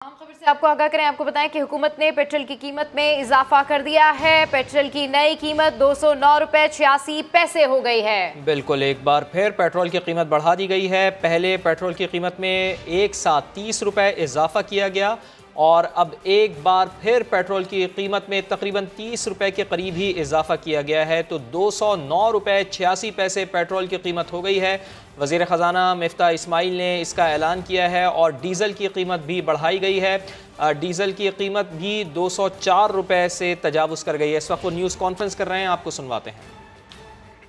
عام خبر سے آپ کو آگاہ کریں، آپ کو بتائیں کہ حکومت نے پیٹرول کی قیمت میں اضافہ کر دیا ہے۔ پیٹرول کی نئی قیمت 209 روپے 86 پیسے ہو گئی ہے۔ بالکل، ایک بار پھر پیٹرول کی قیمت بڑھا دی گئی ہے۔ پہلے پیٹرول کی قیمت میں ایک ساتھ 30 روپے اضافہ کیا گیا اور اب ایک بار پھر پیٹرول کی قیمت میں تقریباً 30 روپے کے قریب ہی اضافہ کیا گیا ہے، تو 209 روپے 86 پیسے پیٹرول کی قیمت ہو گئی ہے۔ وزیر خزانہ مفتاح اسماعیل نے اس کا اعلان کیا ہے اور ڈیزل کی قیمت بھی بڑھائی گئی ہے۔ ڈیزل کی قیمت بھی 204 روپے سے تجاوز کر گئی ہے۔ اس وقت وہ نیوز کانفرنس کر رہے ہیں، آپ کو سنواتے ہیں۔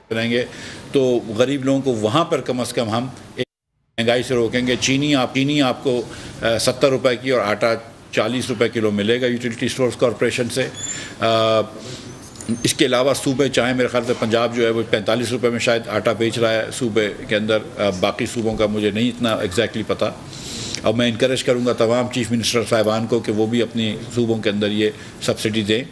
کریں گے تو غریب لوگوں کو وہاں پر کم از کم ہم مہنگائی سے روکیں گے۔ چینی آپ کو 70 روپے کی اور آٹا 40 روپے کلو ملے گا یوٹیلیٹی اسٹورز کارپوریشن سے۔ اس کے علاوہ صوبے چاہیں، میرے خیال سے پنجاب جو ہے وہ 45 روپے میں شاید آٹا بیچ رہا ہے صوبے کے اندر، باقی صوبوں کا مجھے نہیں اتنا ایگزیکٹلی پتہ۔ اور میں انکریج کروں گا تمام چیف منسٹر صاحبان کو کہ وہ بھی اپنی صوبوں کے اندر یہ سبسڈی دیں۔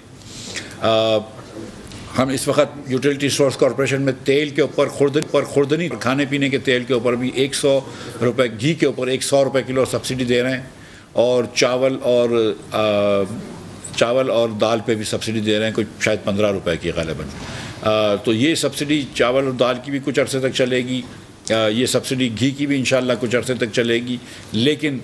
ہم اس وقت یوٹیلیٹی اسٹورز کارپوریشن میں تیل کے اوپر خوردنی کھانے پینے کے تیل کے اوپر بھی 100 روپے، گھی کے اوپر 100 روپے کلو سبسڈی دے رہے ہیں، اور چاول اور دال پہ بھی سبسڈی دے رہے ہیں، کوئی شاید 15 روپے کی غالباً۔ تو یہ سبسڈی چاول اور دال کی بھی کچھ عرصے تک چلے گی، یہ سبسڈی گھی کی بھی انشاءاللہ کچھ عرصے تک چلے گی، لیکن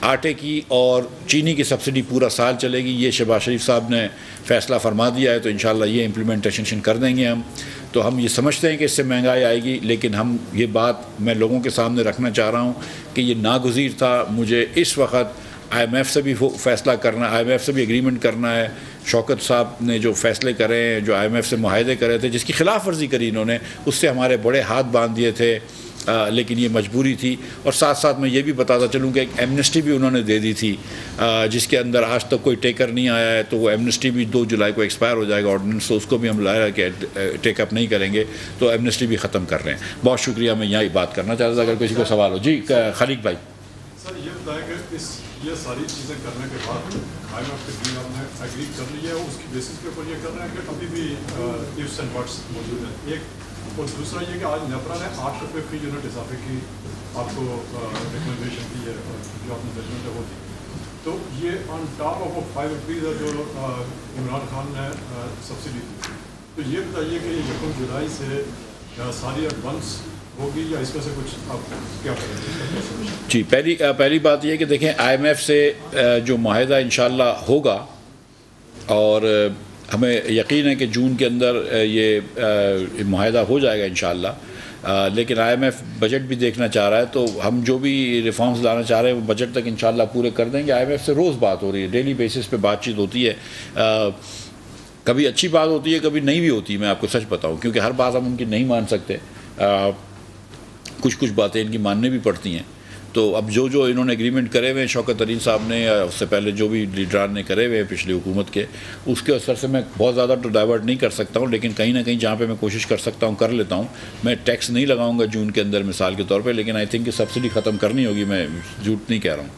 آٹے کی اور چینی کی سبسڈی پورا سال چلے گی۔ یہ شہباز شریف صاحب نے فیصلہ فرما دیا ہے، تو انشاءاللہ یہ امپلیمنٹیشن کر دیں گے ہم۔ تو ہم یہ سمجھتے ہیں کہ اس سے مہنگائی آئے گی، لیکن ہم یہ بات میں لوگوں کے سامنے رکھنا چاہ رہا ہوں کہ یہ ناگزیر تھا۔ مجھے اس وقت آئی ایم ایف سے بھی فیصلہ کرنا، آئی ایم ایف سے بھی ایگریمنٹ کرنا ہے۔ شوکت صاحب نے جو فیصلے کرے ہیں، جو آئی ایم ایف سے معاہدے کرے تھے، جس کی خلاف ورزی کری انہوں نے، اس سے ہمارے بڑے ہاتھ باندھ دیے تھے، لیکن یہ مجبوری تھی۔ اور ساتھ ساتھ میں یہ بھی بتاتا چلوں کہ ایک ایمنسٹی بھی انہوں نے دے دی تھی، جس کے اندر آج تک کوئی ٹیکر نہیں آیا ہے، تو وہ ایمنسٹی بھی 2 جولائی کو ایکسپائر ہو جائے گا آرڈیننس، تو اس کو بھی ہم لایا کہ ٹیک اپ نہیں کریں گے، تو ایمنسٹی بھی ختم کر رہے ہیں۔ بہت شکریہ، میں یہاں بات کرنا چاہتا تھا، اگر کسی کو سوال ہو۔ جی خلیق بھائی۔ سر یہ بتائیں کہ یہ ساری چیزیں کرنے کے بعد آئی ایم ایف کے دن آپ نے ایگری کر لی ہے، اس کی بیسس کے اوپر یہ کر رہے ہیں کہ ابھی بھی ifs اینڈ بٹس موجود ہیں، ایک، اور دوسرا یہ کہ آج نیپرا نے 8 روپے فی یونٹ اضافے کی آپ کو ریکمنڈیشن کی ہے، جو آپ نے ججمنٹ ہے وہ دی، تو یہ آن ٹاپ آف وہ 5 روپیز ہے جو عمران خان نے سبسڈی دی۔ تو یہ بتائیے کہ یہ 1 جولائی سے ساری ایڈوانس ہوگی یا اس میں سے کچھ آپ کیا کریں؟ جی، پہلی بات یہ کہ دیکھیں، آئی ایم ایف سے جو معاہدہ انشاءاللہ ہوگا، اور ہمیں یقین ہے کہ جون کے اندر یہ معاہدہ ہو جائے گا انشاءاللہ، لیکن آئی ایم ایف بجٹ بھی دیکھنا چاہ رہا ہے، تو ہم جو بھی ریفارمز لانا چاہ رہے ہیں وہ بجٹ تک انشاءاللہ پورے کر دیں گے۔ آئی ایم ایف سے روز بات ہو رہی ہے، ڈیلی بیسس پہ بات چیت ہوتی ہے، کبھی اچھی بات ہوتی ہے، کبھی نہیں بھی ہوتی، میں آپ کو سچ بتاؤں، کیونکہ ہر بات ہم ان کی نہیں مان سکتے، کچھ باتیں ان کی ماننے بھی پڑتی ہیں۔ تو اب جو انہوں نے ایگریمنٹ کرے ہوئے ہیں شوکت ترین صاحب نے، یا اس سے پہلے جو بھی لیڈران نے کرے ہوئے ہیں پچھلی حکومت کے، اس کے اثر سے میں بہت زیادہ تو ڈائیورٹ نہیں کر سکتا ہوں، لیکن کہیں نہ کہیں جہاں پہ میں کوشش کر سکتا ہوں کر لیتا ہوں۔ میں ٹیکس نہیں لگاؤں گا جون کے اندر مثال کے طور پہ، لیکن آئی تھنک کہ سبسڈی ختم کرنی ہوگی، میں جھوٹ نہیں کہہ رہا ہوں۔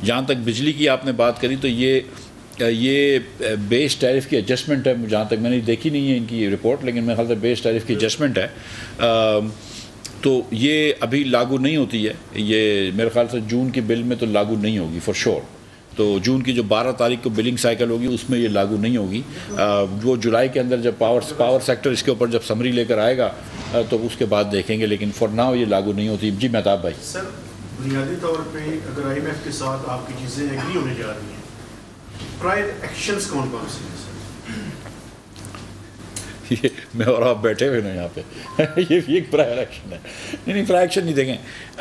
جہاں تک بجلی کی آپ نے بات کری، تو یہ بیس ٹیرف کی ایڈجسٹمنٹ ہے، جہاں تک میں نے دیکھی نہیں ہے ان کی رپورٹ، لیکن میرے خیال سے بیس ٹیرف کی ایڈجسٹمنٹ ہے، تو یہ ابھی لاگو نہیں ہوتی ہے، یہ میرے خیال سے جون کی بل میں تو لاگو نہیں ہوگی فار شور۔ تو جون کی جو 12 تاریخ کو بلنگ سائیکل ہوگی اس میں یہ لاگو نہیں ہوگی، وہ جولائی کے اندر جب پاور سیکٹر اس کے اوپر جب سمری لے کر آئے گا تو اس کے بعد دیکھیں گے، لیکن فار ناؤ یہ لاگو نہیں ہوتی۔ جی مہتاب بھائی۔ سر بنیادی طور پہ اگر آئی ایم ایف کے ساتھ آپ کی چیزیں ایگری ہونے جا رہی ہیں، پرائر ایکشنز کون کون سے ہیں؟ میں اور آپ بیٹھے ہوئے نا یہاں پہ، یہ بھی ایک پرائر ایکشن ہے۔ نہیں پرائر ایکشن نہیں، دیکھیں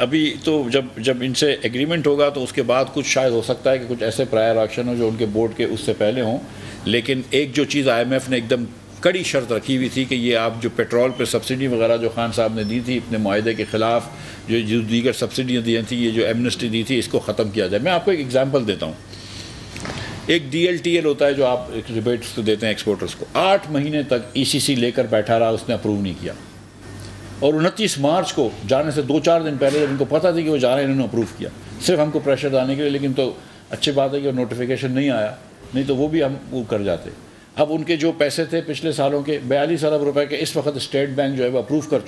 ابھی تو جب ان سے ایگریمنٹ ہوگا تو اس کے بعد کچھ شاید ہو سکتا ہے کہ کچھ ایسے پرائر ایکشن ہو جو ان کے بورڈ کے اس سے پہلے ہوں، لیکن ایک جو چیز آئی ایم ایف نے ایک دم کڑی شرط رکھی ہوئی تھی کہ یہ آپ جو پیٹرول پہ سبسڈی وغیرہ جو خان صاحب نے دی تھی اپنے معاہدے کے خلاف، جو دیگر سبسڈیاں دی تھیں، یہ جو ایمنسٹی دی تھی، اس کو ختم کیا جائے۔ میں آپ کو ایک ایگزامپل دیتا ہوں، ایک ڈی ایل ٹی ایل ہوتا ہے جو آپ ریبیٹس کو دیتے ہیں ایکسپورٹرز کو، 8 مہینے تک ای سی سی لے کر بیٹھا رہا، اس نے اپروو نہیں کیا، اور 29 مارچ کو جانے سے 2-4 دن پہلے جب ان کو پتہ تھی کہ وہ جا رہے ہیں، انہوں نے اپروو کیا، صرف ہم کو پریشر ڈالنے کے لیے، لیکن تو اچھی بات ہے کہ نوٹیفیکیشن نہیں آیا، نہیں تو وہ بھی ہم وہ کر جاتے۔ اب ان کے جو پیسے تھے پچھلے سالوں کے 42 ارب روپے کے، اس وقت اسٹیٹ بینک جو ہے وہ اپروو کر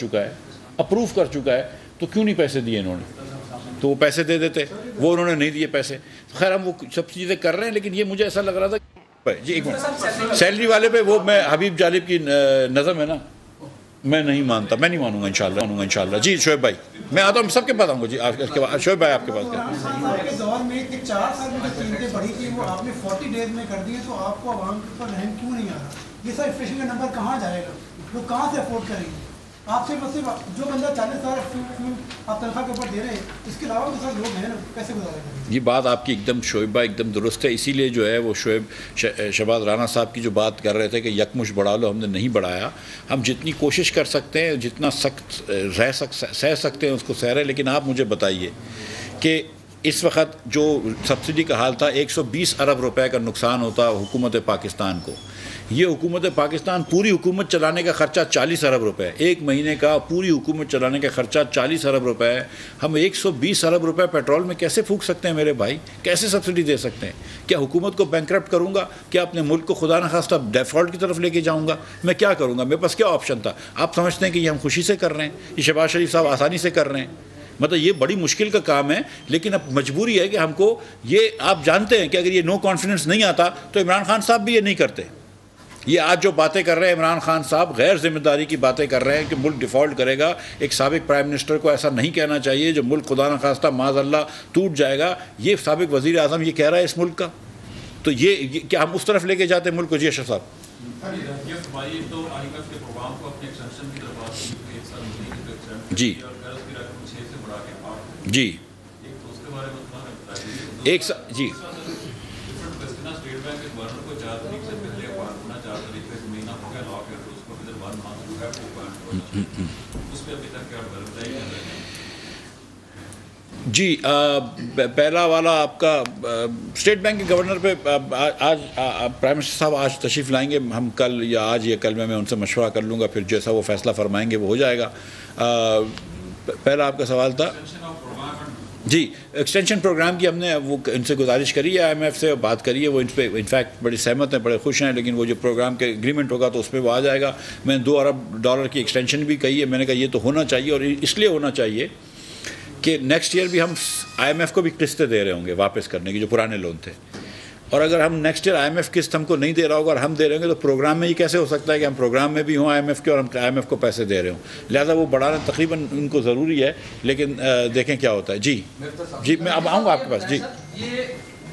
چکا ہے، تو کیوں نہیں پیسے دیے انہوں نے؟ تو وہ پیسے دے دیتے, وہ انہوں نے نہیں دیے پیسے. خیر ہم وہ سب چیزیں کر رہے ہیں, لیکن یہ مجھے ایسا لگ رہا تھا جی ایک منٹ, سیلری والے پہ وہ میں حبیب جالب کی نظم ہے نا, میں نہیں مانتا, میں نہیں مانوں گا انشاءاللہ. جی شعیب بھائی میں آتا ہوں, سب کے پاس آؤں گا. جی اس کے بعد شعیب بھائی آپ کے پاس کے دور میں 4 سال میں جو قیمتیں بڑھی تھی وہ آپ نے 40 ڈیز میں کر دی ہے, تو آپ کو عوام پر رحم کیوں نہیں آ رہا؟ یہ سر انفلیشن کا نمبر کہاں جائے گا, وہ کہاں سے افورڈ کریں گے؟ آپ سے بس جو بندہ 40,000 آپ تنخواہ کے اوپر دے رہے ہیں, اس کے علاوہ بھی سر لوگ ہیں نا, کیسے گزارا کریں؟ یہ بات آپ کی ایک دم شعیب بھائی ایک دم درست ہے. اسی لیے جو ہے وہ شہباز رانا صاحب کی جو بات کر رہے تھے کہ یکمش بڑھا لو, ہم نے نہیں بڑھایا. ہم جتنی کوشش کر سکتے ہیں, جتنا سخت سہ سکتے ہیں اس کو سہ رہے ہیں. لیکن آپ مجھے بتائیے کہ اس وقت جو سبسڈی کا حال تھا 120 ارب روپے کا نقصان ہوتا حکومت پاکستان کو. یہ حکومت پاکستان پوری حکومت چلانے کا خرچہ 40 ارب روپے ہے, ایک مہینے کا پوری حکومت چلانے کا خرچہ 40 ارب روپے ہے. ہم 120 ارب روپے پیٹرول میں کیسے پھونک سکتے ہیں میرے بھائی, کیسے سبسڈی دے سکتے ہیں؟ کیا حکومت کو بینکرپٹ کروں گا؟ کیا اپنے ملک کو خدا نخواستہ ڈیفالٹ کی طرف لے کے جاؤں گا؟ میں کیا کروں گا؟ میرے پاس کیا آپشن تھا؟ آپ سمجھتے ہیں کہ یہ ہم خوشی سے کر رہے ہیں, یہ شہباز شریف صاحب آسانی سے کر رہے ہیں؟ مطلب یہ بڑی مشکل کا کام ہے, لیکن اب مجبوری ہے کہ ہم کو یہ, آپ جانتے ہیں کہ اگر یہ نو کانفیڈنس نہیں آتا تو عمران خان صاحب بھی یہ نہیں کرتے. یہ آج جو باتیں کر رہے ہیں عمران خان صاحب, غیر ذمہ داری کی باتیں کر رہے ہیں کہ ملک ڈیفالٹ کرے گا. ایک سابق پرائم منسٹر کو ایسا نہیں کہنا چاہیے, جو ملک خدا نخواستہ معاذ اللہ ٹوٹ جائے گا. یہ سابق وزیر اعظم یہ کہہ رہا ہے اس ملک کا, تو یہ کیا ہم اس طرف لے کے جاتے ہیں ملک کو؟ جی اشرف صاحب جی جی ایک جی جی پہلا والا آپ کا اسٹیٹ بینک کے گورنر پہ آج پرائم منسٹر صاحب آج تشریف لائیں گے. ہم کل یا آج یا کل میں ان سے مشورہ کر لوں گا, پھر جیسا وہ فیصلہ فرمائیں گے وہ ہو جائے گا. پہلا آپ کا سوال تھا جی ایکسٹینشن پروگرام کی. ہم نے وہ ان سے گزارش کری ہے, IMF سے بات کری ہے, وہ ان پہ انفیکٹ بڑی سہمت ہیں, بڑے خوش ہیں. لیکن وہ جو پروگرام کے اگریمنٹ ہوگا تو اس پہ وہ آ جائے گا. میں نے $2 ارب کی ایکسٹینشن بھی کہی ہے. میں نے کہا یہ تو ہونا چاہیے, اور اس لیے ہونا چاہیے کہ نیکسٹ ایئر بھی ہم IMF کو بھی قسطیں دے رہے ہوں گے واپس کرنے کی, جو پرانے لون تھے. اور اگر ہم نیکسٹ ایئر IMF قسط ہم کو نہیں دے رہا ہوگا اور ہم دے رہے ہوں گے, تو پروگرام میں یہ کیسے ہو سکتا ہے کہ ہم پروگرام میں بھی ہوں IMF کے اور ہم IMF کو پیسے دے رہے ہوں؟ لہٰذا وہ بڑھانا تقریباً ان کو ضروری ہے, لیکن دیکھیں کیا ہوتا ہے. جی جی میں اب آؤں گا آپ کے پاس. جی یہ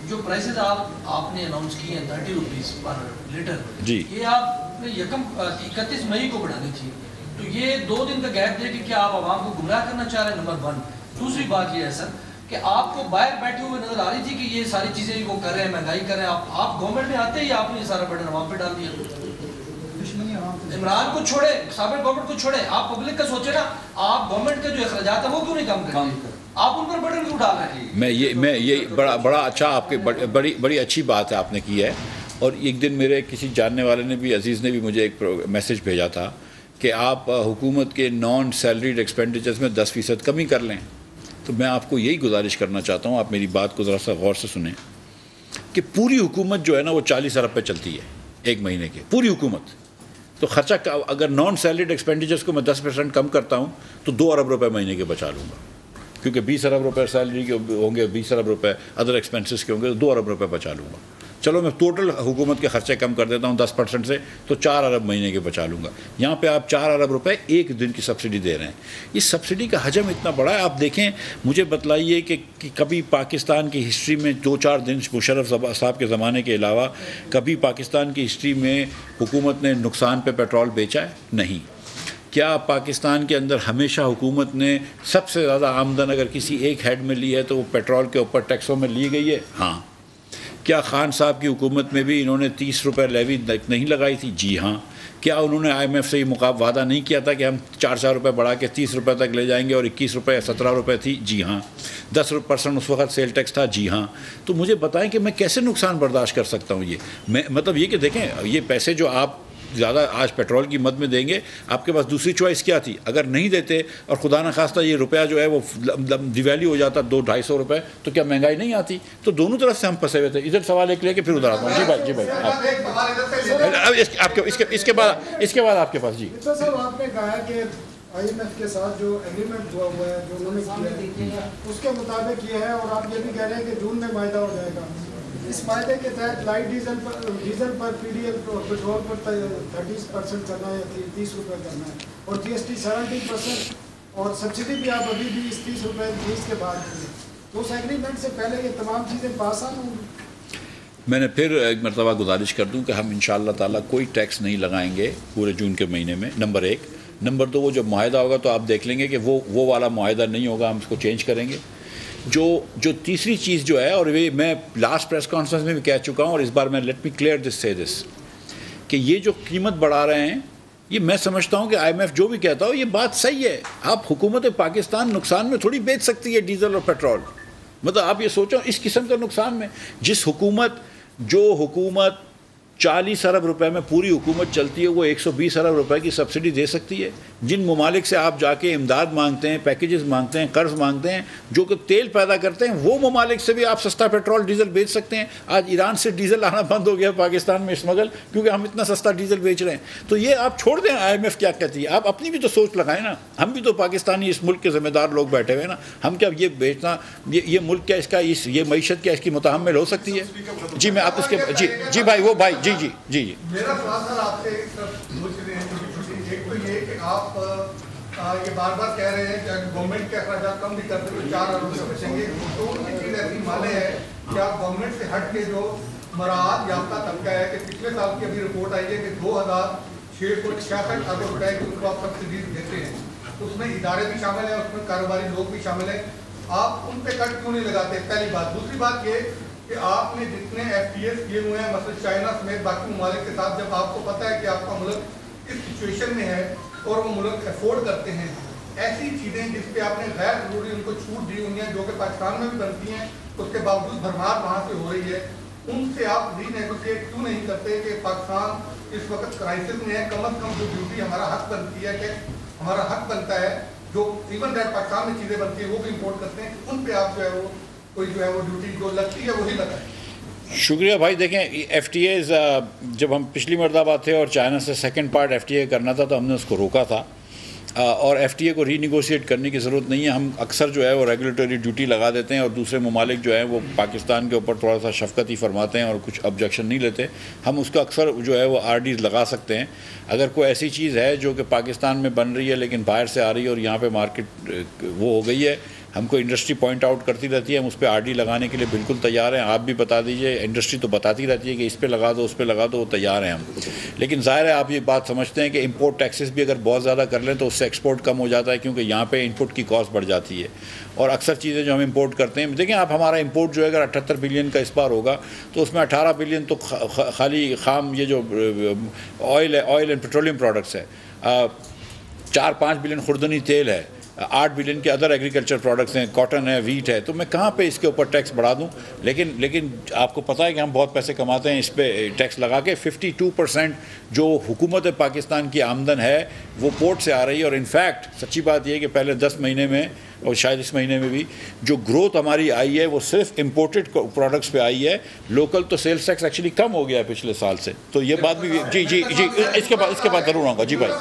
جو پرائسز آپ نے اناؤنس کیے ہیں 30 روپیز پر لیٹر, جی یہ آپ نے 31 مئی کو بڑھانی تھی, تو یہ 2 دن کا گیپ دے کے کیا آپ عوام کو گمراہ کرنا چاہ رہے ہیں؟ نمبر 1. دوسری بات یہ ہے سر کہ آپ کو باہر بیٹھے ہوئے نظر آ رہی تھی کہ یہ ساری چیزیں وہ کر رہے ہیں, مہنگائی کر رہے ہیں. آپ گورنمنٹ میں آتے ہی آپ نے یہ سارا برڈن عوام پہ ڈال دیا. عمران کو چھوڑے, سابق گورنمنٹ کو چھوڑے, آپ پبلک کا سوچے نا. آپ گورنمنٹ کے جو اخراجات ہیں وہ کیوں نہیں کم کریں؟ آپ ان پر برڈن کیوں ڈال رہے ہیں؟ میں یہ بڑا اچھا آپ کے بڑی اچھی بات ہے آپ نے کی ہے. اور ایک دن میرے کسی جاننے والے نے بھی, عزیز نے بھی مجھے ایک میسج بھیجا تھا کہ آپ حکومت کے نان سیلریڈ ایکسپینڈیچرز میں 10% کمی کر لیں. تو میں آپ کو یہی گزارش کرنا چاہتا ہوں, آپ میری بات کو ذرا سا غور سے سنیں, کہ پوری حکومت جو ہے نا وہ 40 ارب پہ چلتی ہے ایک مہینے کے, پوری حکومت. تو خرچہ اگر نان سیلریڈ ایکسپینڈیچرز کو میں 10% کم کرتا ہوں تو 2 ارب روپے مہینے کے بچا لوں گا, کیونکہ 20 ارب روپے سیلری کے ہوں گے, 20 ارب روپے ادر ایکسپینسز کے ہوں گے, تو 2 ارب روپے بچا لوں گا. چلو میں ٹوٹل حکومت کے خرچے کم کر دیتا ہوں 10% سے, تو 4 ارب مہینے کے بچا لوں گا. یہاں پہ آپ 4 ارب روپے ایک دن کی سبسڈی دے رہے ہیں. اس سبسڈی کا حجم اتنا بڑا ہے. آپ دیکھیں, مجھے بتلائیے کہ کبھی پاکستان کی ہسٹری میں 2-4 دن مشرف صاحب کے زمانے کے علاوہ کبھی پاکستان کی ہسٹری میں حکومت نے نقصان پہ پیٹرول بیچا ہے؟ نہیں. کیا پاکستان کے اندر ہمیشہ حکومت نے سب سے زیادہ آمدن اگر کسی ایک ہیڈ میں لی ہے تو وہ پیٹرول کے اوپر ٹیکسوں میں لی گئی ہے؟ ہاں. کیا خان صاحب کی حکومت میں بھی انہوں نے 30 روپے لیوی نہیں لگائی تھی؟ جی ہاں. کیا انہوں نے IMF سے یہ وعدہ نہیں کیا تھا کہ ہم 4 روپے بڑھا کے 30 روپے تک لے جائیں گے, اور 21 روپے 17 روپے تھی؟ جی ہاں. 10% اس وقت سیل ٹیکس تھا؟ جی ہاں. تو مجھے بتائیں کہ میں کیسے نقصان برداشت کر سکتا ہوں؟ میں مطلب یہ کہ دیکھیں, یہ پیسے جو آپ زیادہ آج پیٹرول کی مد میں دیں گے, آپ کے پاس دوسری چوائس کیا تھی؟ اگر نہیں دیتے اور خدا نخواستہ یہ روپیہ جو ہے وہ ڈیویلیو ہو جاتا 200-250 روپے, تو کیا مہنگائی نہیں آتی؟ تو دونوں طرف سے ہم پھنسے ہوئے تھے. ادھر سوال ایک لے کے پھر ادھر آتا ہوں. جی بھائی اس کے بعد آپ کے پاس. جی صاحب آپ نے کہا کہ IMF کے ساتھ جو ایگریمنٹ ہوا ہے جو انہوں نے کیا ہے اس کے مطابق یہ ہے، اور آپ یہ بھی کہہ رہے ہیں کہ جون میں معاہدہ ہو جائے گا. اس معاہدے کے تحت لائٹ ڈیزل پر PDL اور پیٹرول پر 30% کرنا ہے یا 30 روپے کرنا ہے، اور GST 70%، اور سبسڈی بھی آپ ابھی بھی اس 30 روپے 30 کے بعد کریں. تو اس ایگریمنٹ سے پہلے یہ تمام چیزیں پاس آن ہوں گی. میں نے پھر ایک مرتبہ گزارش کر دوں کہ ہم انشاءاللہ تعالیٰ کوئی ٹیکس نہیں لگائیں گے پورے جون کے مہینے میں، نمبر 1. نمبر 2، وہ جب معاہدہ ہوگا تو آپ دیکھ لیں گے کہ وہ والا معاہدہ نہیں ہوگا، ہم اس کو چینج کریں گے. جو تیسری چیز جو ہے، اور یہ میں لاسٹ پریس کانفرنس میں بھی کہہ چکا ہوں، اور اس بار میں لیٹ می کلیئر دس کہ یہ جو قیمت بڑھا رہے ہیں، یہ میں سمجھتا ہوں کہ IMF جو بھی کہتا ہو یہ بات صحیح ہے. آپ حکومت پاکستان نقصان میں تھوڑی بیچ سکتی ہے ڈیزل اور پیٹرول. مطلب آپ یہ سوچو اس قسم کا نقصان میں، جو حکومت 40 ارب روپے میں پوری حکومت چلتی ہے، وہ 120 ارب روپے کی سبسڈی دے سکتی ہے. جن ممالک سے آپ جا کے امداد مانگتے ہیں، پیکیجز مانگتے ہیں، قرض مانگتے ہیں، جو کہ تیل پیدا کرتے ہیں، وہ ممالک سے بھی آپ سستا پیٹرول ڈیزل بیچ سکتے ہیں. آج ایران سے ڈیزل آنا بند ہو گیا پاکستان میں اسمگل، کیونکہ ہم اتنا سستا ڈیزل بیچ رہے ہیں. تو یہ آپ چھوڑ دیں IMF کیا کہتی ہے، آپ اپنی بھی تو سوچ لگائیں نا. ہم بھی تو پاکستانی اس ملک کے ذمہ دار لوگ بیٹھے ہوئے نا. ہم کیا یہ بیچنا، یہ ملک کیا اس کا یہ معیشت کیا اس کی متحمل ہو سکتی ہے؟ جی میں آپ اس کے جی بھائی وہ بھائی جی میرا سوال سر آپ سے پوچھ رہے ہیں. ایک تو یہ کہ آپ یہ بار بار کہہ رہے ہیں کہ گورنمنٹ کے اخراجات کم بھی کرتے تو 4 ارب سے بچیں گے. تو ان کی چیز ایسی مانے ہے کہ آپ گورنمنٹ سے ہٹ کے جو مراعات یافتہ طبقہ ہے، کہ پچھلے سال کی ابھی رپورٹ آئی ہے کہ 2666 ارب روپے کی ان کو آپ سبسڈیز دیتے ہیں. اس میں ادارے بھی شامل ہیں، اس میں کاروباری لوگ بھی شامل ہیں. آپ ان پہ کٹ کیوں نہیں لگاتے؟ پہلی بات. دوسری بات یہ کہ آپ نے جتنے FTAs کیے ہوئے ہیں مثلا چائنا سمیت باقی ممالک کے ساتھ، جب آپ کو پتہ ہے کہ آپ کا ملک اس سچویشن میں ہے اور وہ ملک افورڈ کرتے ہیں، ایسی چیزیں جس پہ آپ نے غیر ضروری ان کو چھوٹ دی ہوئی ہیں جو کہ پاکستان میں بھی بنتی ہیں، اس کے باوجود بھرمار وہاں سے ہو رہی ہے، ان سے آپ ری نیگوشیٹ کیوں نہیں کرتے کہ پاکستان اس وقت کرائسس میں ہے؟ کم از کم جو ڈیوٹی ہمارا حق بنتی ہے، کہ ہمارا حق بنتا ہے جو ایون دیٹ پاکستان میں چیزیں بنتی ہیں وہ بھی امپورٹ کرتے ہیں، ان پہ آپ جو ہے وہ کوئی جو ہے وہ ڈیوٹی جو لگتی ہے وہی لگائیں. شکریہ بھائی. دیکھیں FTAs جب ہم پچھلی مرتبہ تھے اور چائنا سے سیکنڈ پارٹ FTA کرنا تھا تو ہم نے اس کو روکا تھا، اور FTA کو ری نیگوشیٹ کرنے کی ضرورت نہیں ہے. ہم اکثر جو ہے وہ ریگولیٹری ڈیوٹی لگا دیتے ہیں، اور دوسرے ممالک جو ہیں وہ پاکستان کے اوپر تھوڑا سا شفقت ہی فرماتے ہیں اور کچھ آبجیکشن نہیں لیتے. ہم اس کا اکثر جو ہے وہ RDs لگا سکتے ہیں. اگر کوئی ایسی چیز ہے جو کہ پاکستان میں بن رہی ہے لیکن باہر سے آ رہی ہے اور یہاں پہ مارکیٹ وہ ہو گئی ہے، ہم کو انڈسٹری پوائنٹ آؤٹ کرتی رہتی ہے، ہم اس پہ RD لگانے کے لیے بالکل تیار ہیں. آپ بھی بتا دیجئے، انڈسٹری تو بتاتی رہتی ہے کہ اس پہ لگا دو اس پہ لگا دو، وہ تیار ہیں ہم. لیکن ظاہر ہے آپ یہ بات سمجھتے ہیں کہ امپورٹ ٹیکسز بھی اگر بہت زیادہ کر لیں تو اس سے ایکسپورٹ کم ہو جاتا ہے، کیونکہ یہاں پہ انپٹ کی کاسٹ بڑھ جاتی ہے. اور اکثر چیزیں جو ہم امپورٹ کرتے ہیں، دیکھیں آپ ہمارا امپورٹ جو ہے اگر 78 بلین کا اس بار ہوگا تو اس میں 18 بلین تو خالی خام یہ جو آئل اینڈ پیٹرولیم پروڈکٹس ہے، 4-5 بلین خوردنی تیل ہے، 8 بلین کے ادر ایگریکلچر پروڈکٹس ہیں، کاٹن ہے، ویٹ ہے. تو میں کہاں پہ اس کے اوپر ٹیکس بڑھا دوں؟ لیکن آپ کو پتہ ہے کہ ہم بہت پیسے کماتے ہیں اس پہ ٹیکس لگا کے. 52% جو حکومت پاکستان کی آمدن ہے وہ پورٹ سے آ رہی ہے. اور انفیکٹ سچی بات یہ ہے کہ پہلے 10 مہینے میں اور شاید اس مہینے میں بھی جو گروتھ ہماری آئی ہے وہ صرف امپورٹڈ پروڈکٹس پہ آئی ہے. لوکل تو سیلس ٹیکس ایکچولی کم ہو گیا ہے پچھلے سال سے. تو یہ بات بھی جی اس کے بعد ضرور آؤں گا. جی بھائی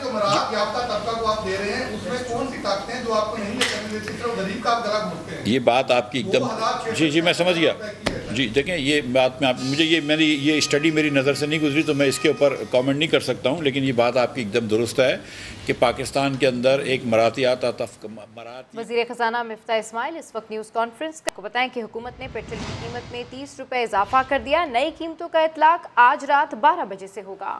جو مراعات یافتہ طبقہ کو آپ دے رہے ہیں اس میں کون سی طاقتیں ہیں جو آپ کو نہیں کرنے دیتی، صرف غریب کا آپ گلا گھونٹتے ہیں؟ یہ بات آپ کی ایک دم جی میں سمجھ گیا. جی دیکھیں یہ بات میں مجھے یہ اسٹڈی میری نظر سے نہیں گزری تو میں اس کے اوپر کامنٹ نہیں کر سکتا ہوں. لیکن یہ بات آپ کی ایک دم درست ہے کہ پاکستان کے اندر ایک مراتیات وزیر خزانہ مفتاح اسماعیل اس وقت نیوز کانفرنس کو بتائیں کہ حکومت نے پیٹرول کی قیمت میں 30 روپے اضافہ کر دیا. نئی قیمتوں کا اطلاق آج رات 12 بجے سے ہوگا.